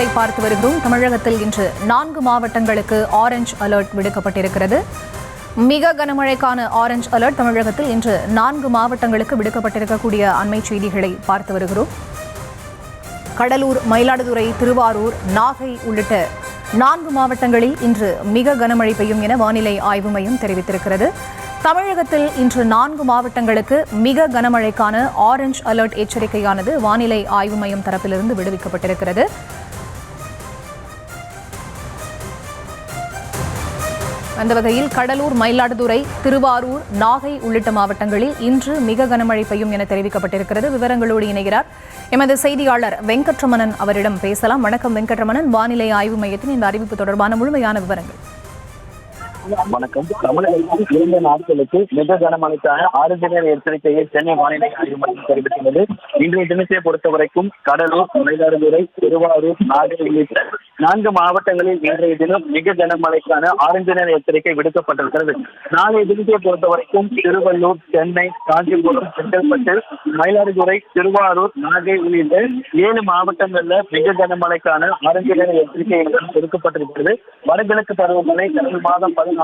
செய்திகளை பார்த்து வருகிறோம். தமிழகத்தில் இன்று 4 மாவட்டங்களுக்கு ஆரஞ்ச் அலர்ட் விடுக்கப்பட்டிருக்கிறது. மிக கனமழைக்கான ஆரஞ்ச் அலர்ட் தமிழகத்தில் இன்று 4 மாவட்டங்களுக்கு விடுக்கப்பட்டிருக்கக்கூடிய அண்மை செய்திகளை பார்த்து வருகிறோம். கடலூர், மயிலாடுதுறை, திருவாரூர், நாகை உள்ளிட்ட 4 மாவட்டங்களில் இன்று மிக கனமழை பெய்யும் என வானிலை ஆய்வு மையம் தெரிவித்திருக்கிறது. தமிழகத்தில் இன்று 4 மாவட்டங்களுக்கு மிக கனமழைக்கான ஆரஞ்ச் அலர்ட் எச்சரிக்கையானது வானிலை ஆய்வு மையம் தரப்பிலிருந்து விடுவிக்கப்பட்டிருக்கிறது. அந்த வகையில் கடலூர், மயிலாடுதுறை, திருவாரூர், நாகை உள்ளிட்ட மாவட்டங்களில் இன்று மிக கனமழை பெய்யும் என தெரிவிக்கப்பட்டிருக்கிறது. விவரங்களோடு இணைகிறார் எமது செய்தியாளர் வெங்கட்ரமணன். அவரிடம் பேசலாம். வணக்கம் வெங்கட்ரமணன். வானிலை ஆய்வு மையத்தின் இந்த அறிவிப்பு தொடர்பான முழுமையான விவரங்கள். வணக்கம். தமிழகத்தில் 2 நாட்களுக்கு மிக கனமழைக்கான ஆரஞ்சு நிற எச்சரிக்கையை சென்னை வானிலை ஆய்வு மையம் தெரிவித்துள்ளது. இன்றைய தினத்தை பொறுத்தவரைக்கும் கடலூர், மயிலாடுதுறை, திருவாரூர், நாகை உள்ளிட்ட 4 மாவட்டங்களில் இன்றைய தினம் மிக கனமழைக்கான ஆரஞ்சு நிற எச்சரிக்கை விடுக்கப்பட்டிருக்கிறது. நாளைய தினத்தை பொறுத்தவரைக்கும் திருவள்ளூர், சென்னை, காஞ்சிபுரம், செங்கல்பட்டு, மயிலாடுதுறை, திருவாரூர், நாகை உள்ளிட்ட 7 மாவட்டங்கள்ல மிக கனமழைக்கான ஆரஞ்சு நிற எச்சரிக்கை கொடுக்கப்பட்டிருக்கிறது. வடகிழக்கு பருவமழை கடந்த மாதம் 14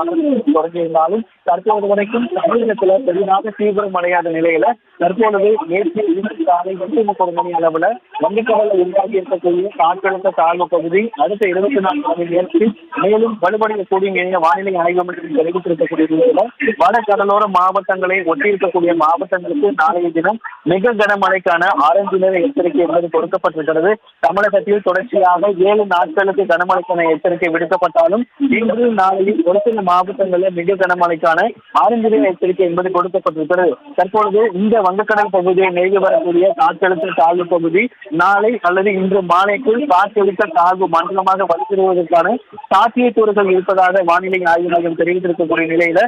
தொடங்கியிருந்தாலும் தற்போது வரைக்கும் தமிழகத்துல பெரிதாக தீவிரமடையாத நிலையில தற்பொழுது நேற்று காலை 8:30 மணி அளவுல வங்கக்கடலில் உருவாகி இருக்கக்கூடிய காற்றழுத்த தாழ்வு பகுதி அடுத்த 24 மணி நேரத்தில் மேலும் வலுவடையக்கூடிய என வானிலை ஆய்வு மையம் தெரிவித்திருக்கக்கூடிய நிலையில வட கடலோர மாவட்டங்களை ஒட்டியிருக்கக்கூடிய மாவட்டங்களுக்கு நாளைய தினம் மிக கனமழைக்கான ஆரஞ்சு நிற எச்சரிக்கை என்பது கொடுக்கப்பட்டிருக்கிறது. தமிழகத்தில் தொடர்ச்சியாக 7 நாட்களுக்கு கனமழைக்கான எச்சரிக்கை விடுக்கப்பட்டாலும் இன்று நாளையில் ஒரு சில மாவட்டங்களில் மிக கனமழைக்கான ஆரஞ்சு நிற எச்சரிக்கை என்பது கொடுக்கப்பட்டிருக்கிறது. தற்பொழுது இந்த வங்கக்கடல் பகுதியை நெருங்கி வரக்கூடிய காற்றழுத்த தாழ்வு பகுதி நாளை அல்லது இன்று மாலைக்குள் காற்றழுத்த தாழ்வு மண்டலமாக வலுப்பெறுவதற்கான சாத்தியக்கூறுகள் இருப்பதாக வானிலை ஆய்வு மையம் தெரிவித்திருக்கக்கூடிய நிலையில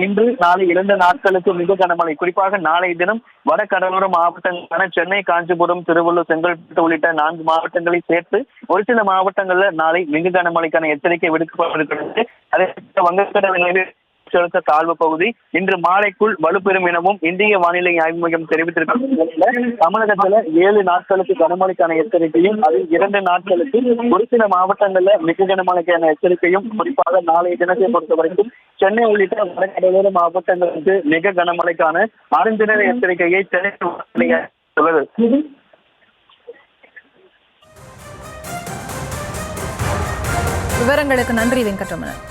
இன்று நாளை 2 நாட்களுக்கு மிக கனமழை, குறிப்பாக நாளைய தினம் வட கடலோர மாவட்டங்களான சென்னை, காஞ்சிபுரம், திருவள்ளூர், செங்கல்பட்டு உள்ளிட்ட 4 மாவட்டங்களை சேர்த்து ஒரு சில மாவட்டங்கள்ல நாளை மிக கனமழைக்கான எச்சரிக்கை விடுக்கப்பட்டிருக்கிறது. அதே வங்கக்கடல் காற்றழுத்த தாழ்வு பகுதி இன்று மாலைக்குள் வலுப்பெறும் எனவும் இந்திய வானிலை ஆய்வு மையம் தெரிவித்திருக்கிறது. தமிழகத்துல 7 நாட்களுக்கு கனமழைக்கான எச்சரிக்கையும் அதில் 2 நாட்களுக்கு ஒரு சில மாவட்டங்கள்ல மிக கனமழைக்கான எச்சரிக்கையும் குறிப்பாக நாளைய தினத்தை பொறுத்தவரைக்கும் சென்னை உள்ளிட்ட வடகடலோர மாவட்டங்களுக்கு மிக கனமழைக்கான ஆரஞ்சு நிற எச்சரிக்கையை சென்னை உள்ளது. விவரங்களுக்கு நன்றி வெங்கட்ரமணன்.